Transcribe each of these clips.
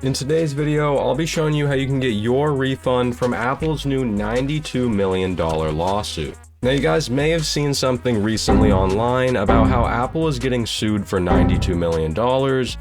In today's video, I'll be showing you how you can get your refund from Apple's new $92 million lawsuit. Now, you guys may have seen something recently online about how Apple is getting sued for $92 million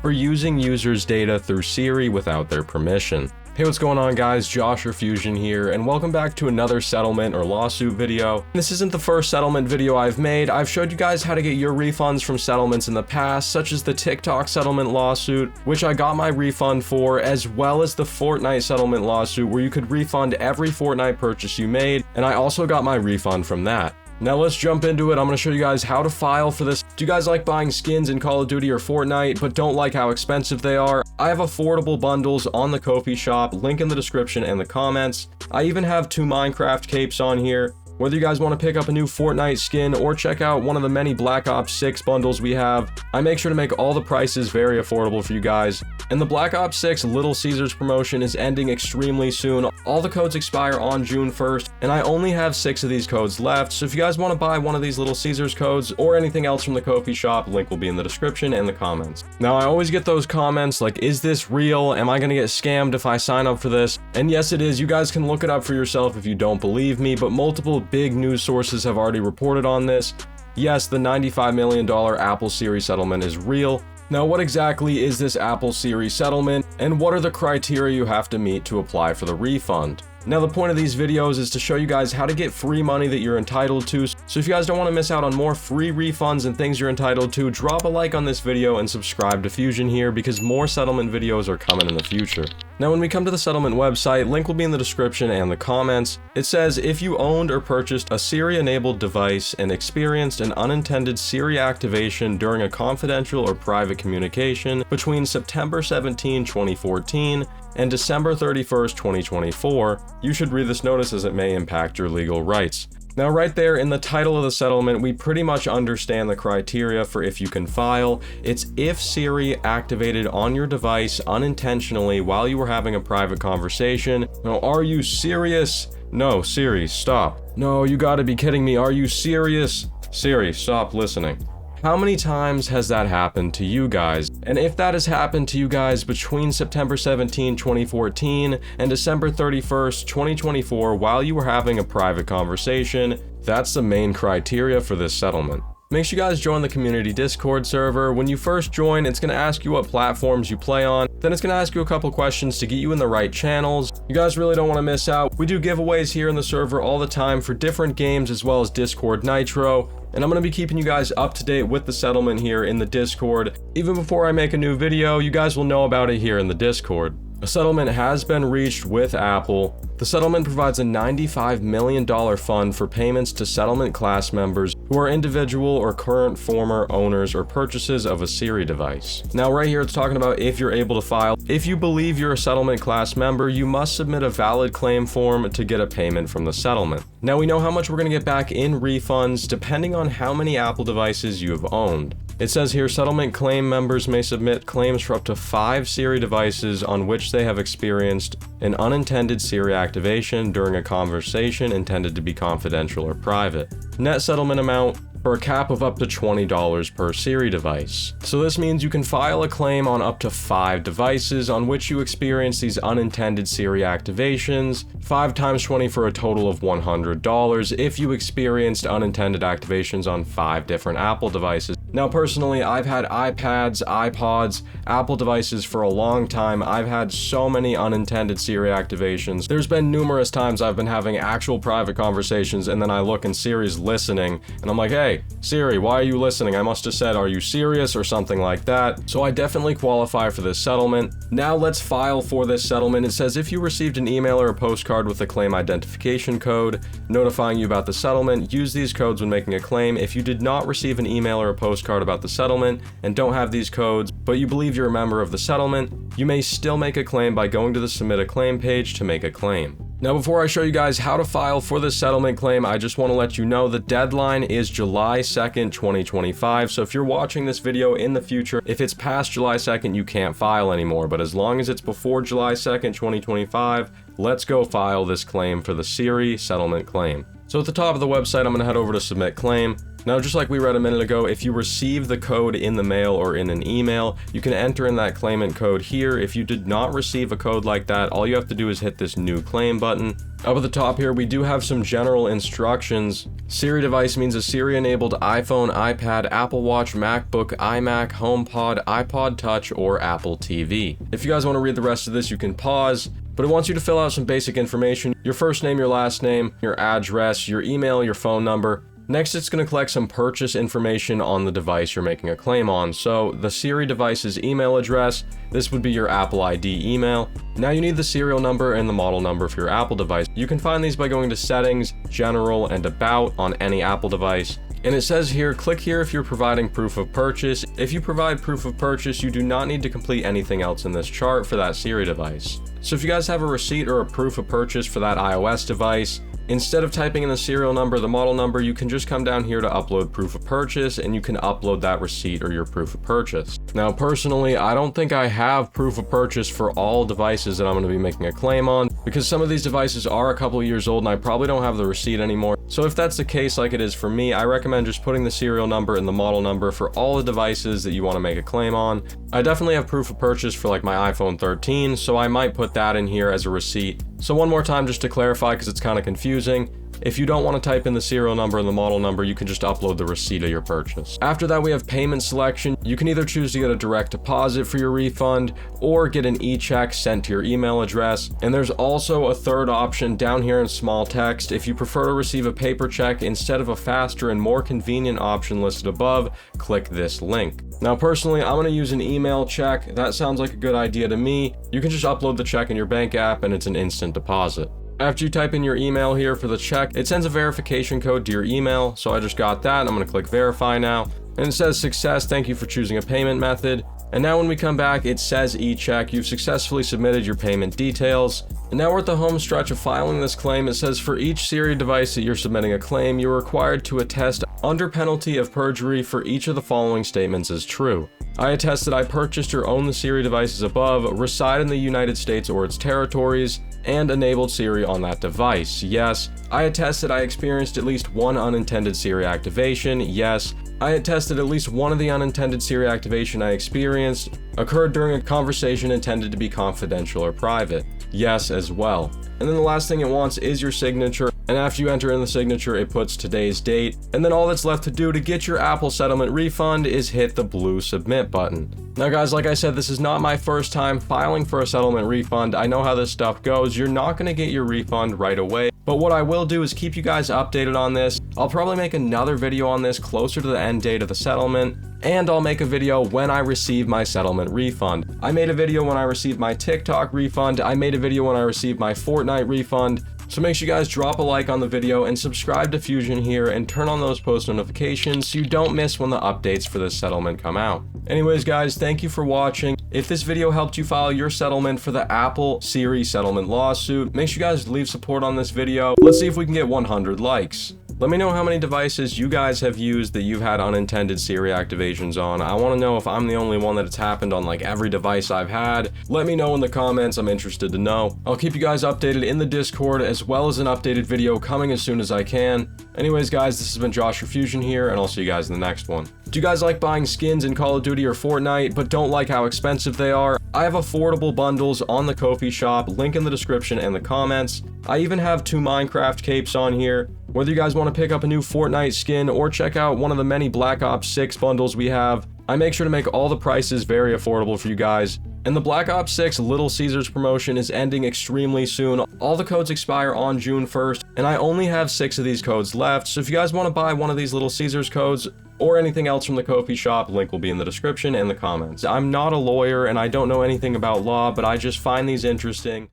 for using users' data through Siri without their permission. Hey, what's going on, guys? Josh or Fusion here, and welcome back to another settlement or lawsuit video. This isn't the first settlement video I've made. I've showed you guys how to get your refunds from settlements in the past, such as the TikTok settlement lawsuit, which I got my refund for, as well as the Fortnite settlement lawsuit, where you could refund every Fortnite purchase you made, and I also got my refund from that. Now let's jump into it. I'm going to show you guys how to file for this. Do you guys like buying skins in Call of Duty or Fortnite, but don't like how expensive they are? I have affordable bundles on the Ko-fi shop, link in the description and the comments. I even have 2 Minecraft capes on here. Whether you guys want to pick up a new Fortnite skin or check out one of the many Black Ops 6 bundles we have, I make sure to make all the prices very affordable for you guys. And the Black Ops 6 Little Caesars promotion is ending extremely soon. All the codes expire on June 1st, and I only have 6 of these codes left. So if you guys want to buy one of these Little Caesars codes or anything else from the Ko-fi shop, link will be in the description and the comments. Now, I always get those comments like, is this real? Am I going to get scammed if I sign up for this? And yes, it is. You guys can look it up for yourself if you don't believe me, but multiple big news sources have already reported on this. Yes, the $95 million Apple Siri settlement is real. Now, what exactly is this Apple Siri settlement, and what are the criteria you have to meet to apply for the refund? Now, the point of these videos is to show you guys how to get free money that you're entitled to. So if you guys don't want to miss out on more free refunds and things you're entitled to, drop a like on this video and subscribe to Fusion here, because more settlement videos are coming in the future. Now, when we come to the settlement website, link will be in the description and the comments. It says, if you owned or purchased a Siri-enabled device and experienced an unintended Siri activation during a confidential or private communication between September 17, 2014 and December 31st, 2024, you should read this notice as it may impact your legal rights. Now, right there in the title of the settlement, we pretty much understand the criteria for if you can file. It's if Siri activated on your device unintentionally while you were having a private conversation. Now, are you serious? No, Siri, stop. No, you gotta be kidding me. Are you serious? Siri, stop listening. How many times has that happened to you guys? And if that has happened to you guys between September 17, 2014 and December 31st, 2024 while you were having a private conversation, that's the main criteria for this settlement. Make sure you guys join the community Discord server. When you first join, it's going to ask you what platforms you play on. Then it's going to ask you a couple questions to get you in the right channels. You guys really don't want to miss out. We do giveaways here in the server all the time for different games as well as Discord Nitro. And I'm going to be keeping you guys up to date with the settlement here in the Discord. Even before I make a new video, you guys will know about it here in the Discord. A settlement has been reached with Apple. The settlement provides a $95 million fund for payments to settlement class members who are individual or current former owners or purchases of a Siri device. Now, right here, it's talking about if you're able to file. If you believe you're a settlement class member, you must submit a valid claim form to get a payment from the settlement. Now, we know how much we're going to get back in refunds depending on how many Apple devices you have owned. It says here, settlement claim members may submit claims for up to 5 Siri devices on which they have experienced an unintended Siri activation during a conversation intended to be confidential or private. Net settlement amount for a cap of up to $20 per Siri device. So this means you can file a claim on up to 5 devices on which you experience these unintended Siri activations, 5 times 20 for a total of $100 if you experienced unintended activations on 5 different Apple devices. Now, personally, I've had iPads, iPods, Apple devices for a long time. I've had so many unintended Siri activations. There's been numerous times I've been having actual private conversations and then I look and Siri's listening and I'm like, hey, Siri, why are you listening? I must have said, are you serious, or something like that. So I definitely qualify for this settlement. Now let's file for this settlement. It says if you received an email or a postcard with a claim identification code notifying you about the settlement, use these codes when making a claim. If you did not receive an email or a postcard about the settlement and don't have these codes, but you believe you're a member of the settlement, you may still make a claim by going to the Submit a Claim page to make a claim. Now, before I show you guys how to file for this settlement claim, I just want to let you know the deadline is July 2nd, 2025. So if you're watching this video in the future, if it's past July 2nd, you can't file anymore. But as long as it's before July 2nd, 2025, let's go file this claim for the Siri settlement claim. So at the top of the website, I'm going to head over to Submit Claim. Now, just like we read a minute ago, if you receive the code in the mail or in an email, you can enter in that claimant code here. If you did not receive a code like that, all you have to do is hit this new claim button. Up at the top here, we do have some general instructions. Siri device means a Siri-enabled iPhone, iPad, Apple Watch, MacBook, iMac, HomePod, iPod Touch, or Apple TV. If you guys want to read the rest of this, you can pause. But it wants you to fill out some basic information, your first name, your last name, your address, your email, your phone number. Next, it's going to collect some purchase information on the device you're making a claim on. So the Siri device's email address, this would be your Apple ID email. Now you need the serial number and the model number for your Apple device. You can find these by going to Settings, General, and About on any Apple device. And it says here, click here if you're providing proof of purchase. If you provide proof of purchase, you do not need to complete anything else in this chart for that Siri device. So if you guys have a receipt or a proof of purchase for that iOS device, instead of typing in the serial number, the model number, you can just come down here to upload proof of purchase and you can upload that receipt or your proof of purchase. Now, personally, I don't think I have proof of purchase for all devices that I'm going to be making a claim on because some of these devices are a couple years old and I probably don't have the receipt anymore. So if that's the case like it is for me, I recommend just putting the serial number and the model number for all the devices that you want to make a claim on. I definitely have proof of purchase for like my iPhone 13, so I might put that in here as a receipt. So one more time just to clarify because it's kind of confusing. If you don't want to type in the serial number and the model number, you can just upload the receipt of your purchase. After that, we have payment selection. You can either choose to get a direct deposit for your refund or get an e-check sent to your email address. And there's also a third option down here in small text. If you prefer to receive a paper check instead of a faster and more convenient option listed above, click this link. Now, personally, I'm going to use an email check. That sounds like a good idea to me. You can just upload the check in your bank app and it's an instant deposit. After you type in your email here for the check, it sends a verification code to your email. So I just got that. I'm going to click verify now. And it says success. Thank you for choosing a payment method. And now when we come back, it says e-check. You've successfully submitted your payment details. And now we're at the home stretch of filing this claim. It says for each Siri device that you're submitting a claim, you're required to attest under penalty of perjury for each of the following statements as true. I attest that I purchased or own the Siri devices above, reside in the United States or its territories, and enabled Siri on that device. Yes. I attest that I experienced at least one unintended Siri activation. Yes. I attest that at least one of the unintended Siri activation I experienced occurred during a conversation intended to be confidential or private. Yes as well. And then the last thing it wants is your signature. And after you enter in the signature, it puts today's date. And then all that's left to do to get your Apple settlement refund is hit the blue submit button. Now guys, like I said, this is not my first time filing for a settlement refund. I know how this stuff goes. You're not going to get your refund right away. But what I will do is keep you guys updated on this. I'll probably make another video on this closer to the end date of the settlement. And I'll make a video when I receive my settlement refund. I made a video when I received my TikTok refund. I made a video when I received my Fortnite refund. So make sure you guys drop a like on the video and subscribe to Fusion here and turn on those post notifications so you don't miss when the updates for this settlement come out. Anyways guys, thank you for watching. If this video helped you file your settlement for the Apple Siri settlement lawsuit, make sure you guys leave support on this video. Let's see if we can get 100 likes. Let me know how many devices you guys have used that you've had unintended Siri activations on. I want to know if I'm the only one that it's happened on like every device I've had. Let me know in the comments. I'm interested to know. I'll keep you guys updated in the Discord as well as an updated video coming as soon as I can. Anyways guys, this has been Josh for Fusion here and I'll see you guys in the next one. Do you guys like buying skins in Call of Duty or Fortnite but don't like how expensive they are? I have affordable bundles on the Ko-fi shop, link in the description and the comments. I even have 2 Minecraft capes on here. Whether you guys want to pick up a new Fortnite skin or check out one of the many Black Ops 6 bundles we have, I make sure to make all the prices very affordable for you guys. And the Black Ops 6 Little Caesars promotion is ending extremely soon. All the codes expire on June 1st, and I only have 6 of these codes left. So if you guys want to buy one of these Little Caesars codes or anything else from the Ko-fi shop, link will be in the description and the comments. I'm not a lawyer and I don't know anything about law, but I just find these interesting.